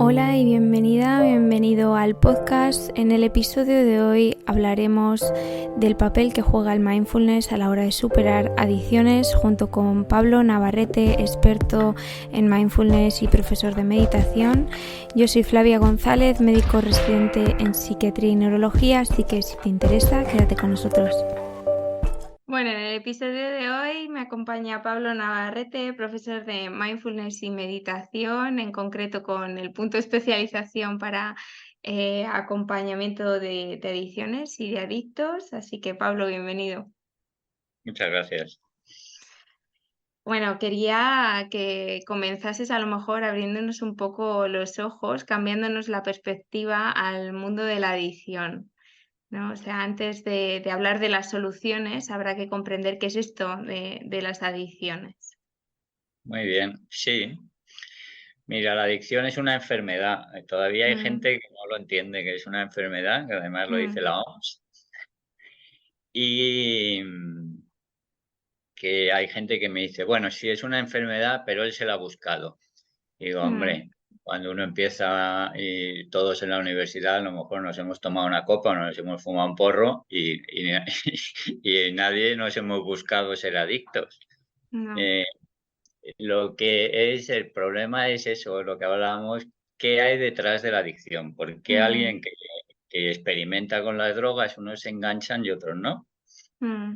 Hola y bienvenida, bienvenido al podcast. En el episodio de hoy hablaremos del papel que juega el mindfulness a la hora de superar adicciones junto con Pablo Navarrete, experto en mindfulness y profesor de meditación. Yo soy Flavia González, médico residente en psiquiatría y neurología, así que si te interesa, quédate con nosotros. Bueno, en el episodio de hoy me acompaña Pablo Navarrete, profesor de mindfulness y meditación, en concreto con el punto de especialización para acompañamiento de adicciones y de adictos. Así que, Pablo, bienvenido. Muchas gracias. Bueno, quería que comenzases a lo mejor abriéndonos un poco los ojos, cambiándonos la perspectiva al mundo de la adicción, ¿no? O sea, antes de hablar de las soluciones, habrá que comprender qué es esto de las adicciones. Muy bien. Sí, mira, la adicción es una enfermedad. Todavía hay Mm, gente que no lo entiende, que es una enfermedad, que además lo dice mm, la OMS. Y que hay gente que me dice, bueno, sí es una enfermedad, pero él se la ha buscado. Y digo, mm, hombre, cuando uno empieza y todos en la universidad, a lo mejor nos hemos tomado una copa o nos hemos fumado un porro y nadie nos hemos buscado ser adictos. no, Eh, Lo que es el problema es eso, lo que hablábamos, ¿qué hay detrás de la adicción? ¿Por qué mm, alguien que experimenta con las drogas, unos se enganchan y otros no? mm,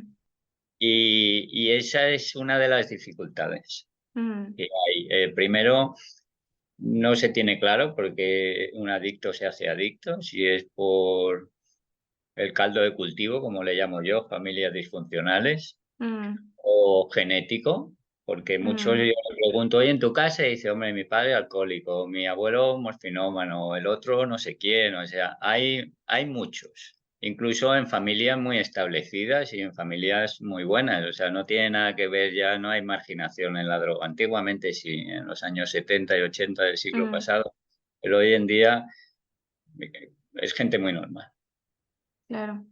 Y esa es una de las dificultades mm, que hay. Primero, no se tiene claro por qué un adicto se hace adicto, si es por el caldo de cultivo, como le llamo yo, familias disfuncionales, mm, o genético, porque muchos yo mm, le pregunto, oye, en tu casa, y dice, hombre, mi padre alcohólico, mi abuelo morfinómano, el otro no sé quién, o sea, hay muchos, incluso en familias muy establecidas y en familias muy buenas, o sea, no tiene nada que ver, ya no hay marginación en la droga. Antiguamente sí, en los años 70 y 80 del siglo mm, pasado, pero hoy en día es gente muy normal. claro.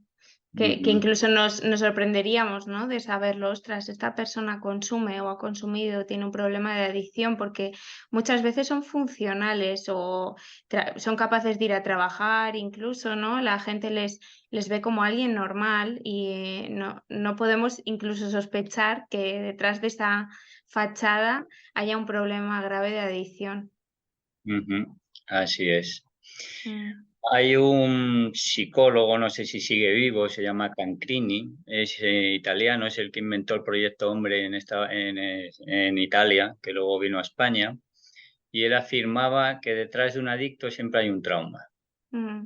Que Ujú. incluso nos sorprenderíamos, ¿no? De saberlo, ostras, esta persona consume o ha consumido, tiene un problema de adicción, porque muchas veces son funcionales o son capaces de ir a trabajar, incluso, ¿no? La gente les ve como alguien normal y no podemos incluso sospechar que detrás de esa fachada haya un problema grave de adicción. Ujú. Así es. Mm, Hay un psicólogo, no sé si sigue vivo, se llama Cancrini, es italiano, es el que inventó el proyecto Hombre en Italia, que luego vino a España, y él afirmaba que detrás de un adicto siempre hay un trauma. mm,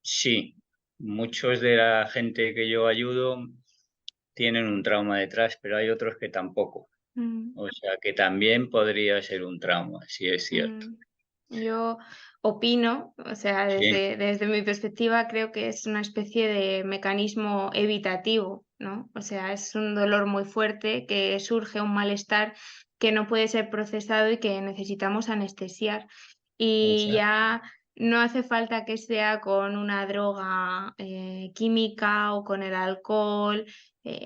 Sí, muchos de la gente que yo ayudo tienen un trauma detrás, pero hay otros que tampoco. mm, O sea, que también podría ser un trauma, sí es cierto. mm. Yo opino, o sea, Sí, desde mi perspectiva, creo que es una especie de mecanismo evitativo, ¿no? O sea, es un dolor muy fuerte que surge, un malestar que no puede ser procesado y que necesitamos anestesiar. Y exacto. ya no hace falta que sea con una droga química o con el alcohol.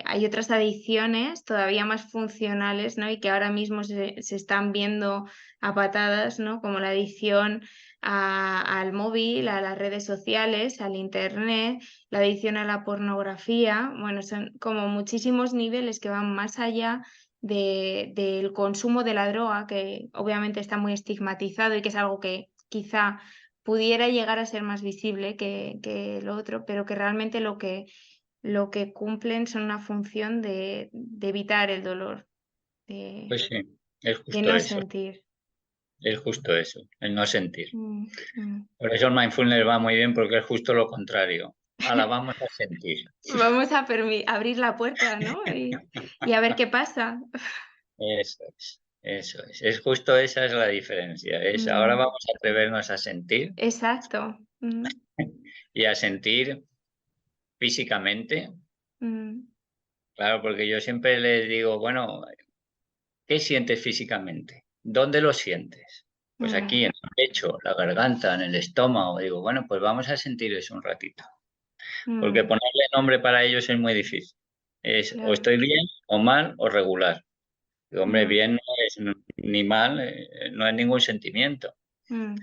Hay otras adicciones todavía más funcionales, ¿no? Y que ahora mismo se están viendo a patadas, ¿no? Como la adicción al móvil, a las redes sociales, al internet, la adicción a la pornografía. Bueno, son como muchísimos niveles que van más allá del consumo de la droga, que obviamente está muy estigmatizado y que es algo que quizá pudiera llegar a ser más visible que lo otro, pero que realmente lo que cumplen son una función de evitar el dolor, de, Pues sí, es de justo no eso. sentir. Es justo eso, el no sentir. Mm, mm. Por eso el mindfulness va muy bien porque es justo lo contrario. Ahora vamos a sentir. Vamos a abrir la puerta, ¿no? Y a ver qué pasa. Eso es, eso es. Es justo esa es la diferencia. Es ahora Mm, vamos a atrevernos a sentir exacto. y a sentir físicamente. Mm, Claro, porque yo siempre les digo, bueno, ¿qué sientes físicamente? ¿Dónde lo sientes? Pues mm, aquí en el pecho, la garganta, en el estómago. Digo, bueno, pues vamos a sentir eso un ratito. Porque mm, ponerle nombre para ellos es muy difícil. Es o claro. estoy bien, o mal, o regular. Y, hombre, Mm, bien no ni mal, no es ningún sentimiento. mm,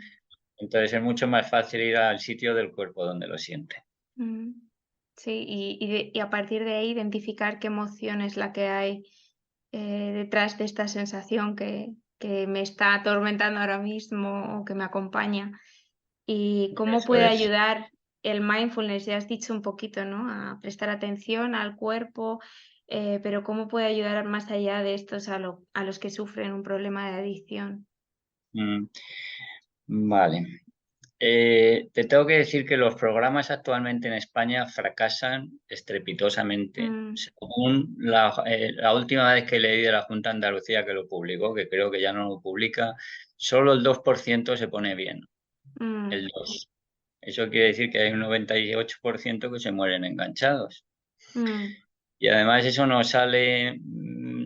Entonces es mucho más fácil ir al sitio del cuerpo donde lo siente. mm. Sí, y a partir de ahí identificar qué emoción es la que hay detrás de esta sensación que me está atormentando ahora mismo o que me acompaña. Y cómo Eso puede es. ayudar el mindfulness, ya has dicho un poquito, ¿no? A prestar atención al cuerpo, pero cómo puede ayudar más allá de estos a los que sufren un problema de adicción. Mm, vale. Te tengo que decir que los programas actualmente en España fracasan estrepitosamente. Mm, Según la última vez que leí de la Junta de Andalucía que lo publicó, que creo que ya no lo publica, solo el 2% se pone bien. mm, El 2%. Eso quiere decir que hay un 98% que se mueren enganchados. mm, Y además eso no sale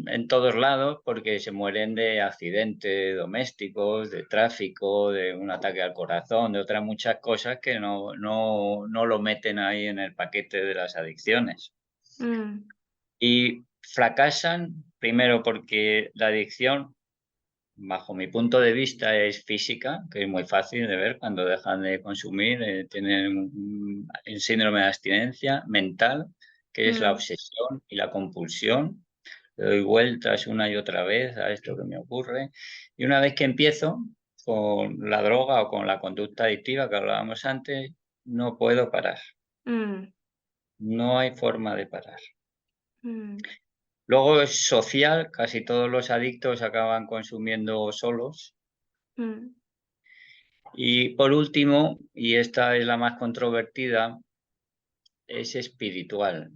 en todos lados porque se mueren de accidentes domésticos, de tráfico, de un ataque al corazón, de otras muchas cosas que no lo meten ahí en el paquete de las adicciones. mm, Y fracasan primero porque la adicción, bajo mi punto de vista, es física, que es muy fácil de ver cuando dejan de consumir, tienen un síndrome de abstinencia mental, que es la mm, obsesión y la compulsión. Le doy vueltas una y otra vez a esto que me ocurre. Y una vez que empiezo con la droga o con la conducta adictiva que hablábamos antes, no puedo parar. mm, No hay forma de parar. mm, Luego es social, casi todos los adictos acaban consumiendo solos. mm, Y por último, y esta es la más controvertida, es espiritual.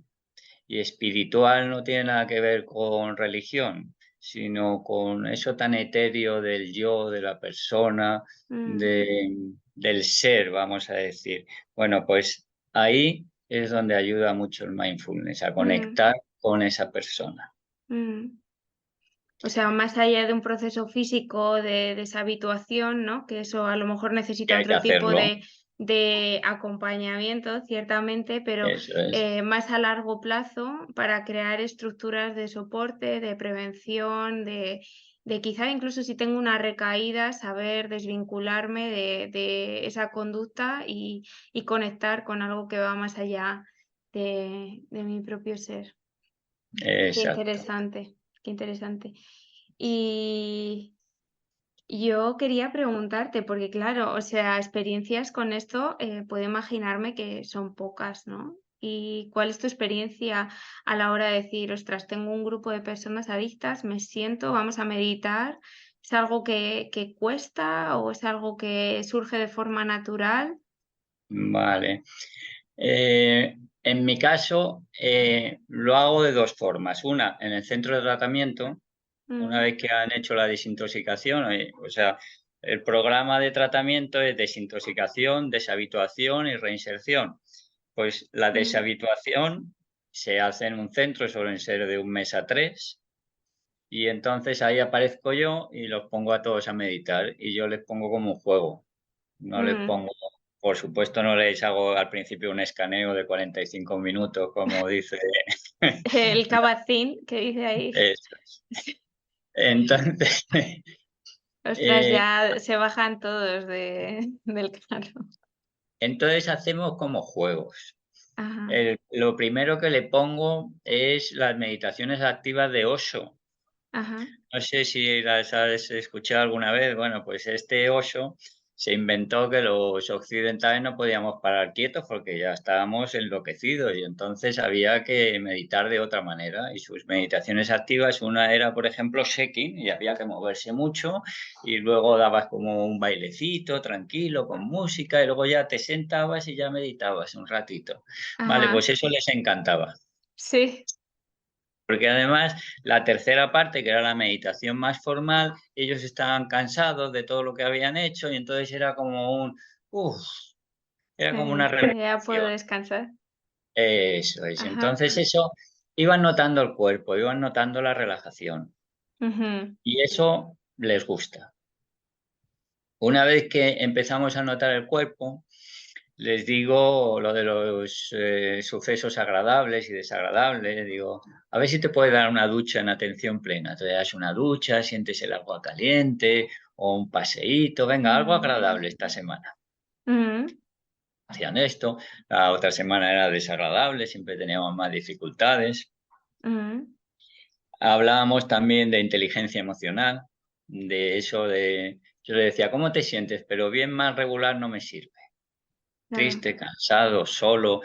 Y espiritual no tiene nada que ver con religión, sino con eso tan etéreo del yo, de la persona, mm, del ser, vamos a decir. Bueno, pues ahí es donde ayuda mucho el mindfulness, a mm, conectar con esa persona. mm. O sea, más allá de un proceso físico de deshabituación, ¿no? Que eso a lo mejor Que necesita hay que otro tipo hacerlo, de acompañamiento, ciertamente, pero eso es. más a largo plazo para crear estructuras de soporte, de prevención, de quizá incluso si tengo una recaída, saber desvincularme de esa conducta y conectar con algo que va más allá de mi propio ser. Qué Exacto. interesante, qué interesante. Y yo quería preguntarte, porque claro, o sea, experiencias con esto, puedo imaginarme que son pocas, ¿no? ¿Y cuál es tu experiencia a la hora de decir, ostras, tengo un grupo de personas adictas, me siento, vamos a meditar? ¿Es algo que cuesta o es algo que surge de forma natural? Vale. En mi caso, lo hago de dos formas. Una, en el centro de tratamiento, una Mm, vez que han hecho la desintoxicación, o sea, el programa de tratamiento es desintoxicación, deshabituación y reinserción. Pues la mm, deshabituación se hace en un centro, suelen ser de 1 mes a 3, y entonces ahí aparezco yo y los pongo a todos a meditar y yo les pongo como un juego. No les mm. pongo, por supuesto, no les hago al principio un escaneo de 45 minutos, como dice. El cabacín que dice ahí. Eso es. Entonces, Ostras, eh, ya se bajan todos del carro. entonces hacemos como juegos. Ajá, Lo primero que le pongo es las meditaciones activas de Osho. ajá, No sé si las has escuchado alguna vez. Bueno, pues este Osho se inventó que los occidentales no podíamos parar quietos porque ya estábamos enloquecidos y entonces había que meditar de otra manera. Y sus meditaciones activas, una era, por ejemplo, shaking y había que moverse mucho y luego dabas como un bailecito tranquilo con música y luego ya te sentabas y ya meditabas un ratito. Vale, ajá. pues eso les encantaba. Sí, Porque además la tercera parte, que era la meditación más formal, ellos estaban cansados de todo lo que habían hecho y entonces era como uff, era como una sí, ya puedo relajación. descansar. Eso es. Ajá, Entonces eso, iban notando el cuerpo, iban notando la relajación ujú, y eso les gusta. Una vez que empezamos a notar el cuerpo, les digo lo de los sucesos agradables y desagradables. Digo, a ver si te puede dar una ducha en atención plena. Te das una ducha, sientes el agua caliente o un paseíto. Venga, algo mm, agradable esta semana. mm, Hacían esto. La otra semana era desagradable, siempre teníamos más dificultades. mm, Hablábamos también de inteligencia emocional, de eso de... Yo le decía, ¿cómo te sientes? Pero bien más regular no me sirve. claro. Triste, cansado, solo,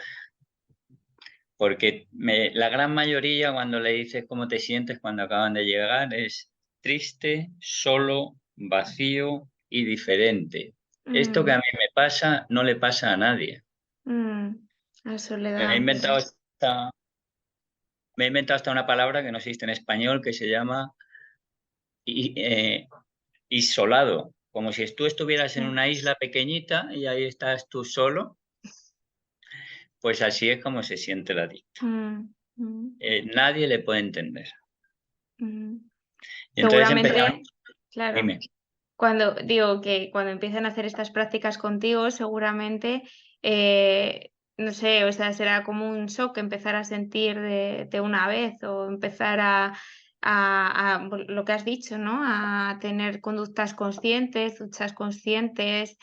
porque la gran mayoría cuando le dices cómo te sientes cuando acaban de llegar es triste, solo, vacío y diferente. Esto que a Mm, mí me pasa no le pasa a nadie. mm, la Me he soledad. inventado me he inventado hasta una palabra que no existe en español que se llama i- eh, isolado, como si tú estuvieras en Sí. una isla pequeñita y ahí estás tú solo, pues así es como se siente el adicto. Mm, mm, Nadie le puede entender. mm. Y entonces Seguramente, empezamos, claro. dime. Cuando digo que cuando empiezan a hacer estas prácticas contigo, seguramente, no sé, o sea, será como un shock empezar a sentir de una vez o empezar lo que has dicho, ¿no? A tener conductas conscientes, duchas conscientes.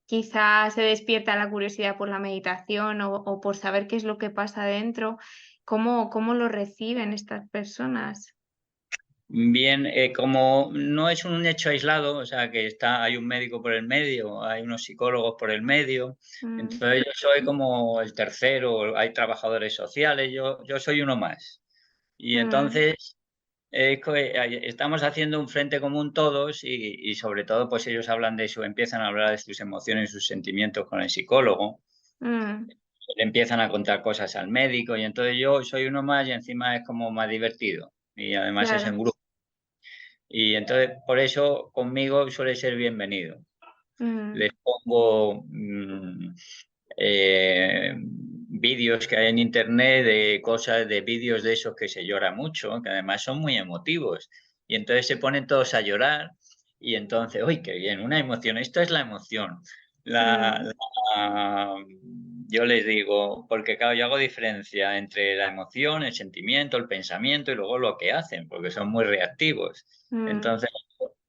Quizás se despierta la curiosidad por la meditación o por saber qué es lo que pasa dentro. ¿Cómo lo reciben estas personas? Bien, como no es un hecho aislado, o sea, que hay un médico por el medio, hay unos psicólogos por el medio, Mm, entonces yo soy como el tercero, hay trabajadores sociales, yo soy uno más. Y mm, entonces estamos haciendo un frente común todos y sobre todo pues ellos hablan de eso, empiezan a hablar de sus emociones, sus sentimientos con el psicólogo, mm, le empiezan a contar cosas al médico y entonces yo soy uno más y encima es como más divertido y además es en claro. grupo. Y entonces por eso conmigo suele ser bienvenido. Mm, Les pongo vídeos que hay en internet de cosas, de vídeos de esos que se llora mucho, que además son muy emotivos. Y entonces se ponen todos a llorar y entonces, uy, qué bien, una emoción. Esto es la emoción. mm. La- yo les digo, porque claro, yo hago diferencia entre la emoción, el sentimiento, el pensamiento y luego lo que hacen, porque son muy reactivos. Mm, Entonces,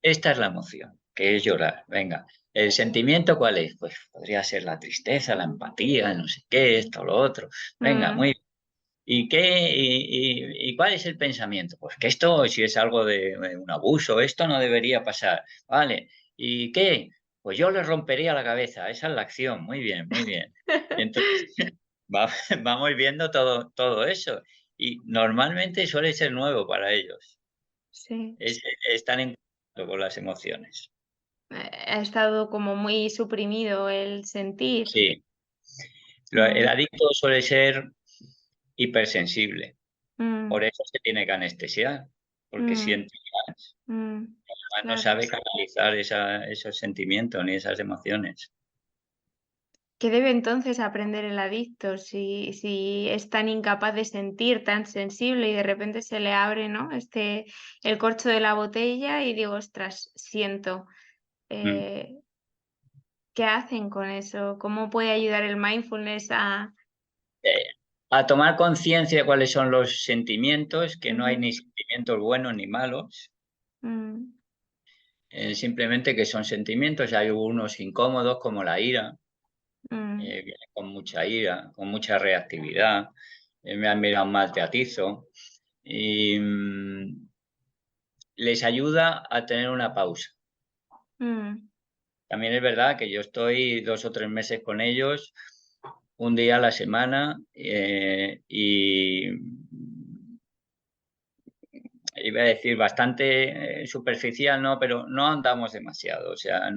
esta es la emoción, que es llorar. Venga, ¿el sentimiento cuál es? Pues podría ser la tristeza, la empatía, no sé qué, esto, lo otro. Venga, muy mm, bien. ¿Y qué? Y cuál es el pensamiento? Pues que esto, si es algo de un abuso, esto no debería pasar. Vale. ¿Y qué? Pues yo le rompería la cabeza. Esa es la acción. Muy bien, muy bien. Y entonces vamos viendo todo eso. Y normalmente suele ser nuevo para ellos. sí, Están en contacto con las emociones. ha estado como muy suprimido el sentir. Sí. El Mm, adicto suele ser hipersensible. mm, Por eso se tiene que anestesiar, porque mm, siente más. mm, No claro. sabe canalizar esos sentimientos ni esas emociones. ¿Qué debe entonces aprender el adicto si es tan incapaz de sentir, tan sensible y de repente se le abre, ¿no? El corcho de la botella y digo, ostras, siento. Mm. Eh, ¿Qué hacen con eso? ¿Cómo puede ayudar el mindfulness a... Eh, a tomar conciencia de cuáles son los sentimientos, que no hay Ujú, ni sentimientos buenos ni malos, mm, simplemente que son sentimientos. Hay unos incómodos como la ira, mm, viene con mucha ira, con mucha reactividad, me han mirado mal, te atizo, y les ayuda a tener una pausa. mm. También es verdad que yo estoy 2 o 3 meses con ellos, un día a la semana, y iba a decir bastante superficial, ¿no? Pero no andamos demasiado, o sea,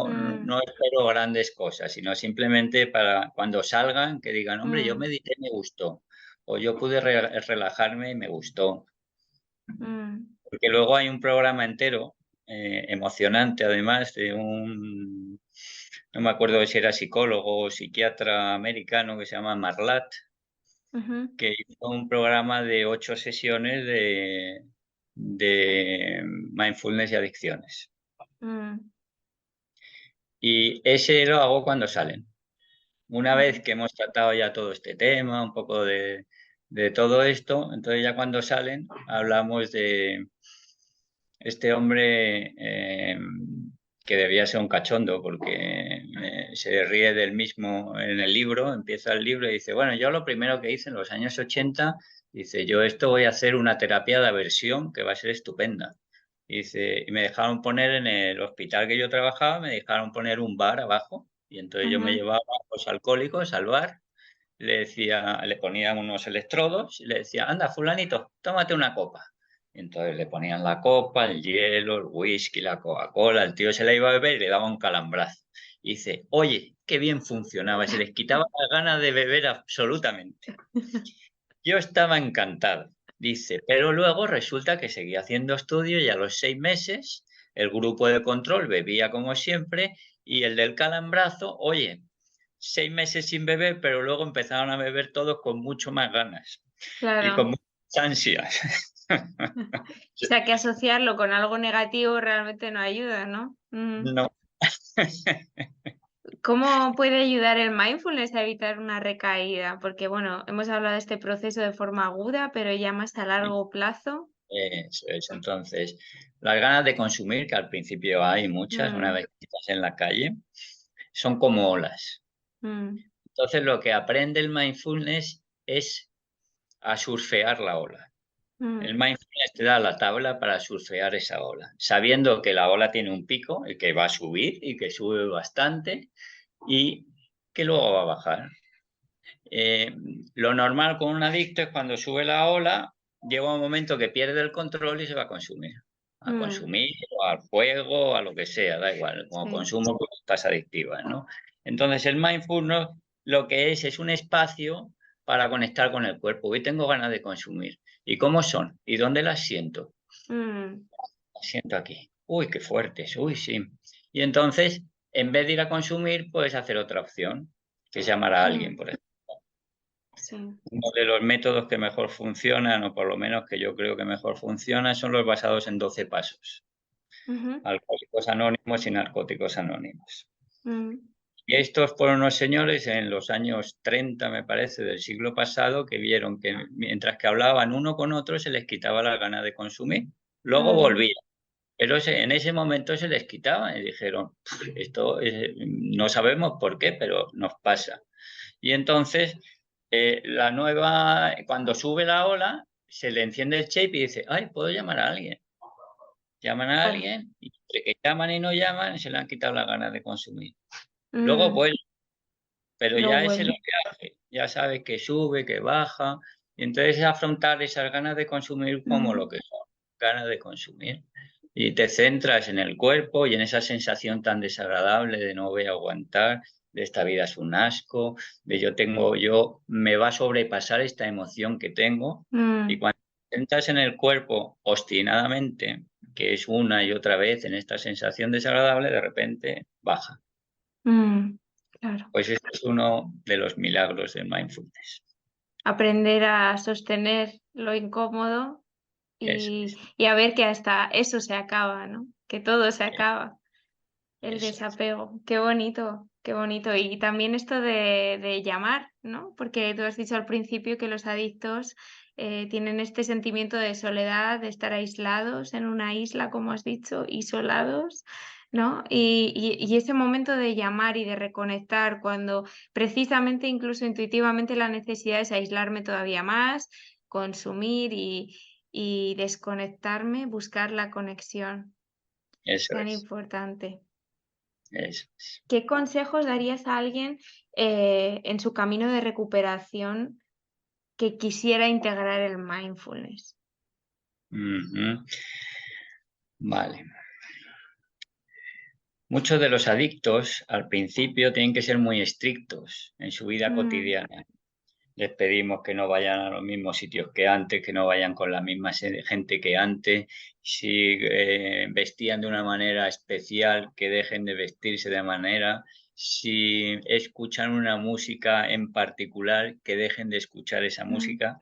Mm, no espero grandes cosas, sino simplemente para cuando salgan que digan, hombre, yo mm, medité y me gustó, o yo pude relajarme y me gustó. mm, Porque luego hay un programa entero, emocionante además, no me acuerdo si era psicólogo o psiquiatra americano que se llama Marlat, ujú, que hizo un programa de 8 sesiones de mindfulness y adicciones. mm, Y ese lo hago cuando salen. Una vez que hemos tratado ya todo este tema, un poco de todo esto, entonces ya cuando salen hablamos de este hombre que debía ser un cachondo porque se ríe del mismo en el libro, empieza el libro y dice, bueno, yo lo primero que hice en los años 80, dice, yo esto voy a hacer una terapia de aversión que va a ser estupenda. Dice, y me dejaron poner en el hospital que yo trabajaba, me dejaron poner un bar abajo y entonces yo me Ujú. llevaba a los alcohólicos al bar, le decía, le ponían unos electrodos y le decía, anda, fulanito, tómate una copa. Y entonces le ponían la copa, el hielo, el whisky, la Coca-Cola, el tío se la iba a beber y le daba un calambrazo. Y dice, oye, qué bien funcionaba, se les quitaba la gana de beber absolutamente. Yo estaba encantado, dice, pero luego resulta que seguía haciendo estudio y a los 6 meses el grupo de control bebía como siempre y el del calambrazo, oye, 6 meses sin beber, pero luego empezaron a beber todos con mucho más ganas y con Claro. muchas ansias. O sea, que asociarlo con algo negativo realmente no ayuda, ¿no? No. ¿Cómo puede ayudar el mindfulness a evitar una recaída? Porque, bueno, hemos hablado de este proceso de forma aguda, pero ya más a largo plazo. Eso es. Entonces, las ganas de consumir, que al principio hay muchas, una Mm, vez que estás en la calle, son como olas. mm, Entonces, lo que aprende el mindfulness es a surfear la ola. El mm, mindfulness te da la tabla para surfear esa ola, sabiendo que la ola tiene un pico y que va a subir y que sube bastante y que luego va a bajar. Eh, lo normal con un adicto es cuando sube la ola, llega un momento que pierde el control y se va a mm, consumir o al juego, a lo que sea, da igual, como sí. consumo cosas adictivas, ¿no? Entonces el mindfulness lo que es un espacio para conectar con el cuerpo. Hoy tengo ganas de consumir. ¿Y cómo son? ¿Y dónde las siento? Mm, Las siento aquí. Uy, qué fuertes, uy, sí. Y entonces, en vez de ir a consumir, puedes hacer otra opción, que es llamar a alguien, mm, por ejemplo. sí. Uno de los métodos que mejor funcionan, o por lo menos que yo creo que mejor funcionan, son los basados en 12 pasos. Ujú, Alcohólicos Anónimos y Narcóticos Anónimos. mm, Y estos fueron unos señores en los años 30, me parece, del siglo pasado, que vieron que mientras que hablaban uno con otro se les quitaba la gana de consumir. Luego mm, volvían, pero en ese momento se les quitaba y dijeron, esto no sabemos por qué, pero nos pasa. Y entonces, cuando sube la ola, se le enciende el chip y dice, ay, puedo llamar a alguien. Llaman a claro. alguien y entre que llaman y no llaman, se le han quitado las ganas de consumir. Luego Mm, vuelve, pero luego ya ese es lo vuelve. que hace. Ya sabe que sube, que baja. Y entonces es afrontar esas ganas de consumir como lo Mm, que son, ganas de consumir. Y te centras en el cuerpo y en esa sensación tan desagradable de no voy a aguantar, de esta vida es un asco, de yo me va a sobrepasar esta emoción que tengo. Y mm, cuando te centras en el cuerpo obstinadamente, que es una y otra vez en esta sensación desagradable, de repente baja. mm, claro. Pues este es uno de los milagros del mindfulness. Aprender a sostener lo incómodo Eso es, y a ver que hasta eso se acaba, ¿no? Que todo se acaba. El eso es. desapego, qué bonito, qué bonito. Y también esto de llamar, ¿no? Porque tú has dicho al principio que los adictos tienen este sentimiento de soledad, de estar aislados en una isla, como has dicho, isolados, ¿no? Y ese momento de llamar y de reconectar cuando precisamente, incluso intuitivamente, la necesidad es aislarme todavía más, consumir y desconectarme, buscar la conexión Eso tan es, importante. eso es. ¿Qué consejos darías a alguien en su camino de recuperación que quisiera integrar el mindfulness? Ujú. Vale. Muchos de los adictos al principio tienen que ser muy estrictos en su vida Mm, cotidiana. Les pedimos que no vayan a los mismos sitios que antes, que no vayan con la misma gente que antes. Si vestían de una manera especial, que dejen de vestirse de manera. Si escuchan una música en particular, que dejen de escuchar esa mm, música.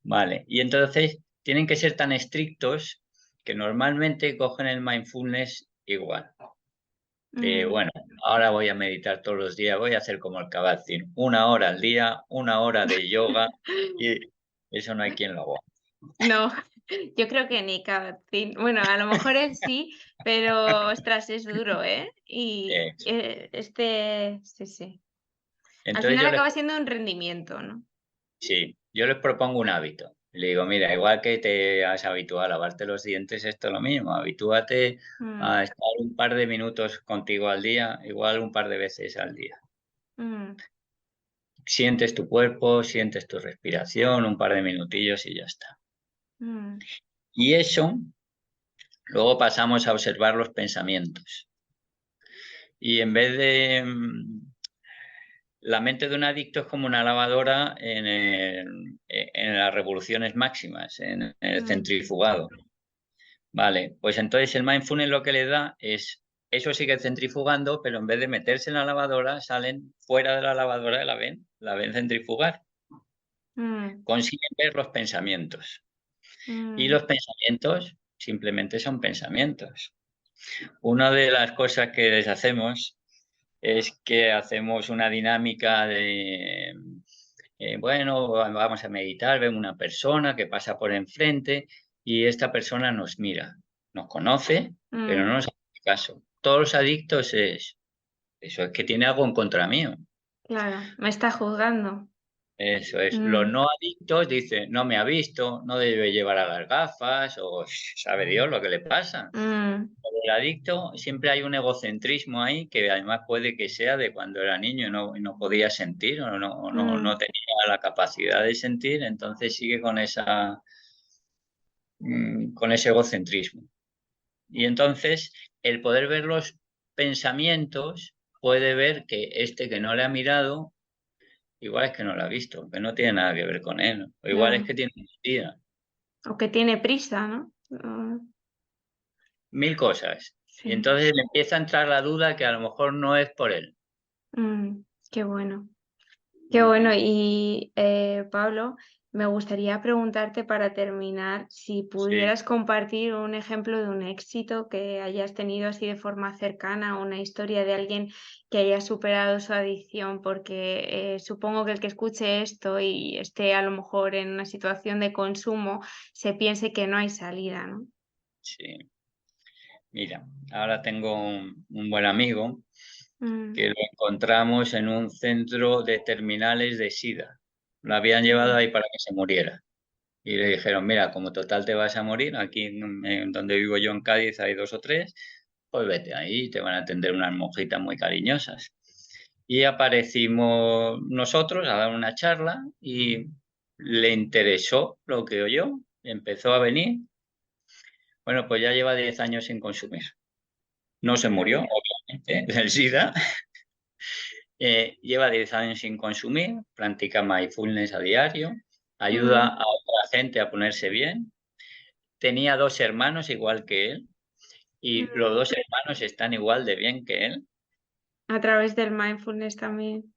Vale, y entonces tienen que ser tan estrictos que normalmente cogen el mindfulness igual. mm. bueno, ahora voy a meditar todos los días, voy a hacer como el Kabat-Zinn, 1 hora al día, 1 hora de yoga y eso no hay quien lo aguante. No, yo creo que ni Kabat-Zinn. Bueno, a lo mejor él sí, pero ostras, es duro, ¿eh? Y sí, sí. Al Entonces final yo les, acaba siendo un rendimiento, ¿no? sí, yo les propongo un hábito. Le digo, mira, igual que te has habituado a lavarte los dientes, esto es lo mismo. Habitúate Mm, a estar un par de minutos contigo al día, igual un par de veces al día. mm, Sientes tu cuerpo, sientes tu respiración, un par de minutillos y ya está. mm, Y eso, luego pasamos a observar los pensamientos. Y en vez de... la mente de un adicto es como una lavadora en las revoluciones máximas, en el mm, centrifugado. Vale, pues entonces el mindfulness lo que le da es, eso sigue centrifugando, pero en vez de meterse en la lavadora, salen fuera de la lavadora y la ven centrifugar. mm, Consiguen ver los pensamientos. Y mm, los pensamientos simplemente son pensamientos. Una de las cosas que les hacemos es que hacemos una dinámica de, bueno, vamos a meditar, vemos una persona que pasa por enfrente y esta persona nos mira, nos conoce, pero no mm. nos hace caso. Todos los adictos es, eso es que tiene algo en contra mío. Claro, me está juzgando. Eso es. Los Mm, no adictos dicen, no me ha visto, no debe llevar a las gafas o sabe Dios lo que le pasa. mm, El adicto siempre hay un egocentrismo ahí que además puede que sea de cuando era niño y no podía sentir o no mm, tenía la capacidad de sentir, entonces sigue con con ese egocentrismo. Y entonces el poder ver los pensamientos puede ver que este que no le ha mirado, igual es que no lo ha visto, que no tiene nada que ver con él, o igual es claro. que tiene mentira, O que tiene prisa, ¿no? mil cosas. Y Sí. entonces le empieza a entrar la duda que a lo mejor no es por él. Qué bueno. Qué bueno. Mm, Y Pablo, me gustaría preguntarte para terminar si sí. pudieras compartir un ejemplo de un éxito que hayas tenido así de forma cercana, una historia de alguien que haya superado su adicción, porque supongo que el que escuche esto y esté a lo mejor en una situación de consumo se piense que no hay salida, ¿no? Sí, mira, ahora tengo un buen amigo Mm, que lo encontramos en un centro de terminales de SIDA. Lo habían llevado mm, ahí para que se muriera. Y le dijeron, mira, como total te vas a morir, aquí en donde vivo yo en Cádiz hay 2 o 3, pues vete ahí, te van a atender unas monjitas muy cariñosas. Y aparecimos nosotros a dar una charla y le interesó lo que oyó, empezó a venir. Bueno, pues ya lleva 10 años sin consumir. No qué se murió, maravilla. obviamente, del SIDA. Lleva 10 años sin consumir, practica mindfulness a diario, ayuda Mm, a otra gente a ponerse bien. Tenía 2 hermanos igual que él y los mm. 2 hermanos están igual de bien que él A través del mindfulness también.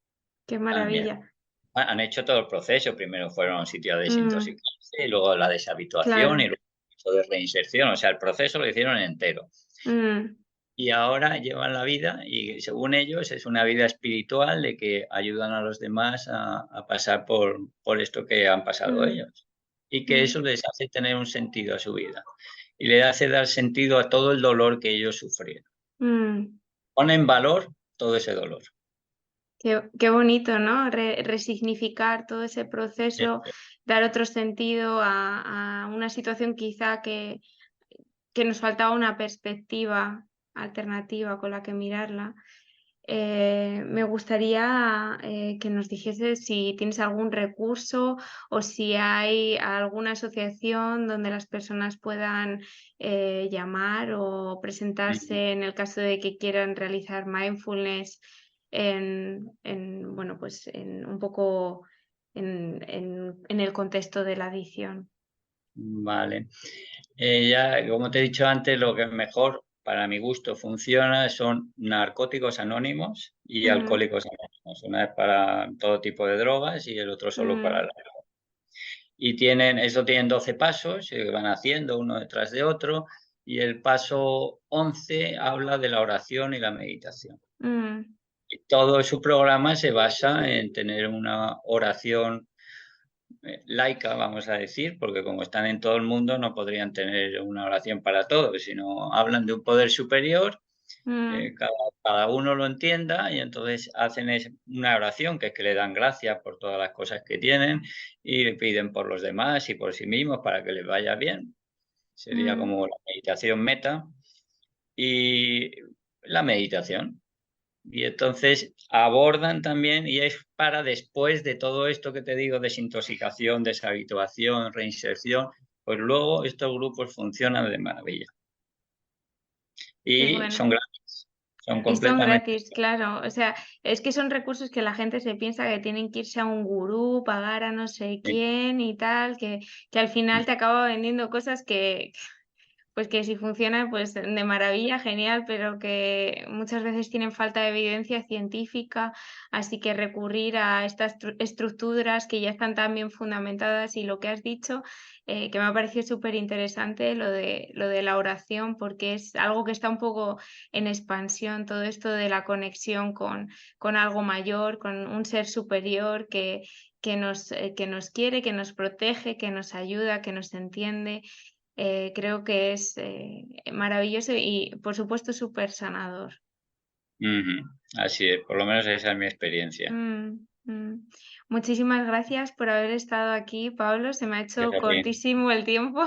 Qué también. maravilla. Han hecho todo el proceso. Primero fueron a un sitio de Mm, desintoxicarse y luego la deshabituación y claro. luego el proceso de reinserción. O sea, el proceso lo hicieron entero. Mm, Y ahora llevan la vida y según ellos es una vida espiritual de que ayudan a los demás a pasar por esto que han pasado mm, ellos. Y que mm, eso les hace tener un sentido a su vida. Y le hace dar sentido a todo el dolor que ellos sufrieron. mm. Pone en valor todo ese dolor. Qué bonito, ¿no? Resignificar todo ese Eh, proceso, dar otro sentido a una situación quizá que nos faltaba una perspectiva alternativa con la que mirarla. Me gustaría que nos dijese si tienes algún recurso o si hay alguna asociación donde las personas puedan llamar o presentarse en el caso de que quieran realizar mindfulness bueno, pues en un poco en el contexto de la adicción. Vale. Ya, como te he dicho antes, lo que mejor, para mi gusto, funciona son narcóticos anónimos y Mm, alcohólicos anónimos. Una es para todo tipo de drogas y el otro solo para mm, la... Y tienen 12 pasos, se van haciendo uno detrás de otro. y el paso 11 habla de la oración y la meditación. Y todo su programa se basa en tener una oración laica, vamos a decir, porque como están en todo el mundo no podrían tener una oración para todos, sino hablan de un poder superior, cada uno lo entienda y entonces hacen una oración que es que le dan gracias por todas las cosas que tienen y le piden por los demás y por sí mismos para que les vaya bien. Sería como la meditación meta y la meditación. Y entonces abordan también, y es para después de todo esto que te digo, desintoxicación, deshabituación, reinserción, pues luego estos grupos funcionan de maravilla. Qué Y bueno. son gratis, son Y son completamente gratis, claro. O sea, es que son recursos que la gente se piensa que tienen que irse a un gurú, pagar a no sé gratis. quién y tal, que al final te acaba vendiendo cosas que, pues que si funcionan, pues de maravilla, genial, pero que muchas veces tienen falta de evidencia científica, así que recurrir a estas estructuras que ya están tan bien fundamentadas y lo que has dicho, que me ha parecido súper interesante lo de la oración, porque es algo que está un poco en expansión, todo esto de la conexión con algo mayor, con un ser superior que nos quiere, que nos protege, que nos ayuda, que nos entiende. Creo que es maravilloso y, por supuesto, súper sanador. Así es, por lo menos esa es mi experiencia. Mm, mm. Muchísimas gracias por haber estado aquí, Pablo. Se me ha hecho cortísimo el tiempo.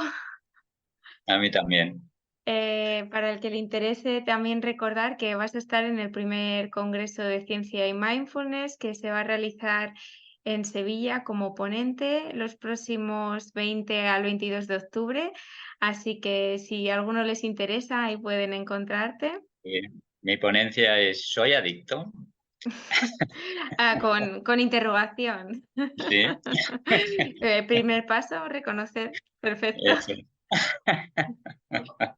A mí también. Para el que le interese, también recordar que vas a estar en el primer Congreso de Ciencia y Mindfulness que se va a realizar en Sevilla como ponente los próximos 20 al 22 de octubre. Así que si a alguno les interesa, ahí pueden encontrarte. Mi ponencia es ¿soy adicto? Con interrogación. Sí, Primer paso, reconocer. Perfecto. eso.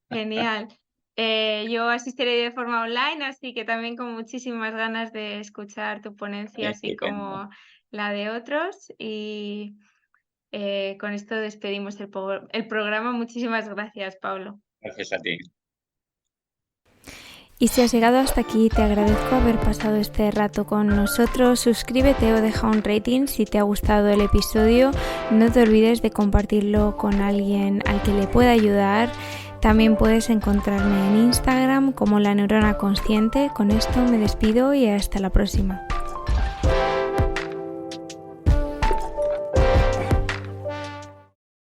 Genial. Yo asistiré de forma online, así que también con muchísimas ganas de escuchar tu ponencia, así Estupendo. como la de otros. Y con esto despedimos el programa. Muchísimas gracias, Pablo. Gracias a ti. Y si has llegado hasta aquí, te agradezco haber pasado este rato con nosotros. Suscríbete o deja un rating si te ha gustado el episodio. No te olvides de compartirlo con alguien al que le pueda ayudar. También puedes encontrarme en Instagram como La Neurona Consciente. Con esto me despido y hasta la próxima.